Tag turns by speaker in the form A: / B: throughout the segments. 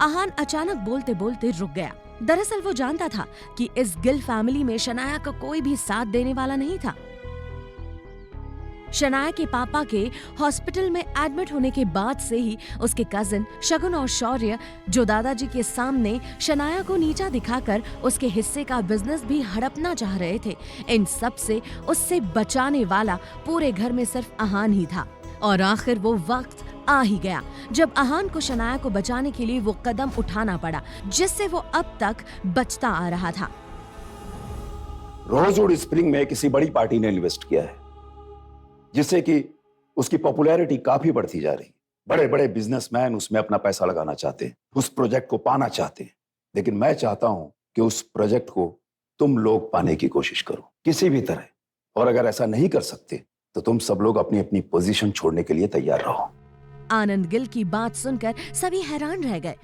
A: आहान अचानक बोलते बोलते रुक गया। दरअसल वो जानता था कि इस गिल फैमिली में शनाया का कोई भी साथ देने वाला नहीं था। शनाया के पापा के हॉस्पिटल में एडमिट होने के बाद से ही उसके कजिन शगुन और शौर्य, जो दादाजी के सामने शनाया को नीचा दिखाकर उसके हिस्से का बिजनेस भी हड़पना चाह रहे थे, इन सब से उससे बचाने वाला पूरे घर में सिर्फ आहान ही था। और आखिर वो वक्त आ ही गया जब आहान को शनाया को बचाने के लिए वो कदम उठाना पड़ा जिससे वो अब तक बचता आ रहा था।
B: रोजवुड स्प्रिंग में किसी बड़ी पार्टी ने इन्वेस्ट किया है, जिससे कि उसकी पॉपुलैरिटी काफी बढ़ती जा रही। बड़े बड़े बिजनेसमैन उसमें अपना पैसा लगाना चाहते हैं, उस प्रोजेक्ट को पाना चाहते हैं। लेकिन मैं चाहता हूं कि उस प्रोजेक्ट को तुम लोग पाने की कोशिश करो किसी भी तरह। और अगर ऐसा नहीं कर सकते तो तुम सब लोग अपनी अपनी पोजीशन छोड़ने के लिए तैयार रहो।
A: आनंद गिल की बात सुनकर सभी हैरान रह गए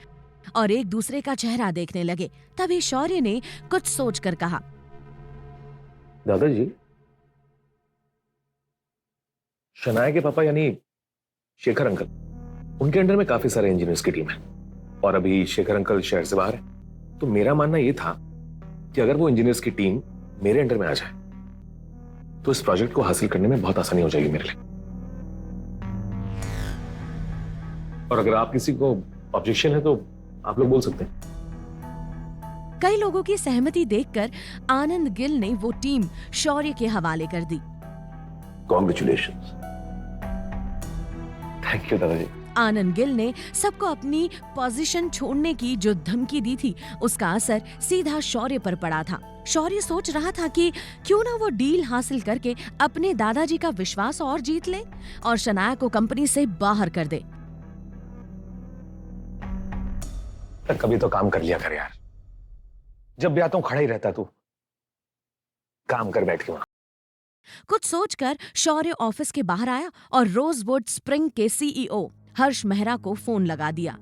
A: और एक दूसरे का चेहरा देखने लगे। तभी शौर्य ने कुछ सोचकर कहा,
C: दादाजी, शनाया के पापा यानी शेखर अंकल, उनके अंडर में काफी सारे इंजीनियर्स की टीम है और अभी शेखर अंकल शहर से बाहर है। तो मेरा मानना यह था कि अगर वो इंजीनियर्स की टीम मेरे अंडर में आ जाए तो इस प्रोजेक्ट को हासिल करने में बहुत आसानी हो जाएगी मेरे लिए। और अगर आप किसी को ऑब्जेक्शन है तो आप लोग बोल सकते हैं।
A: कई लोगों की सहमति देखकर आनंद गिल ने वो टीम शौर्य के हवाले कर दी।
B: कॉन्ग्रेचुलेशंस।
C: थैंक यू दादाजी।
A: आनंद गिल ने सबको अपनी पोजीशन छोड़ने की जो धमकी दी थी उसका असर सीधा शौर्य पर पड़ा था। शौर्य सोच रहा था कि क्यों ना वो डील हासिल करके अपने दादाजी का विश्वास और जीत ले और शनाया को कंपनी से बाहर कर दे।
C: कभी तो काम कर लिया कर यार, जब भी आता हूं खड़ा ही रहता तू। काम कर बैठ के वहां।
A: कुछ सोचकर शौर्य ऑफिस के बाहर आया और रोजवुड स्प्रिंग के सीईओ हर्ष मेहरा को फोन लगा दिया।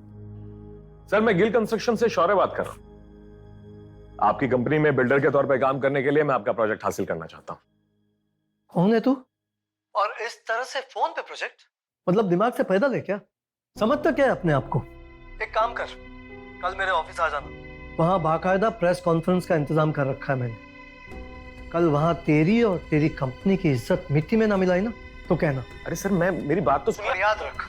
C: सर, मैं गिल कंस्ट्रक्शन से शौर्य बात कर रहा हूं। आपकी कंपनी में बिल्डर के तौर पर काम करने के लिए मैं आपका प्रोजेक्ट हासिल करना चाहता हूं।
D: कौन है तू? और इस तरह से फोन पे प्रोजेक्ट? मतलब दिमाग से पैदल है क्या? समझता क्या है अपने आप को? एक काम कर, कल मेरे ऑफिस आ जाना। वहां बाकायदा प्रेस कॉन्फ्रेंस का इंतजाम कर रखा है मैंने। कल वहां तेरी और तेरी कंपनी की इज्जत मिट्टी में ना मिलाई ना तो कहना।
C: अरे सर, मेरी बात तो सुनिए।
D: याद रख,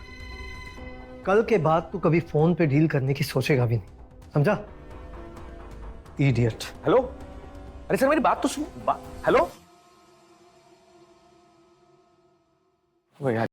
D: कल के बाद तू कभी फोन पे डील करने की सोचेगा भी नहीं, समझा? इडियट।
C: हेलो, अरे सर मेरी बात तो सुन। हेलो, यार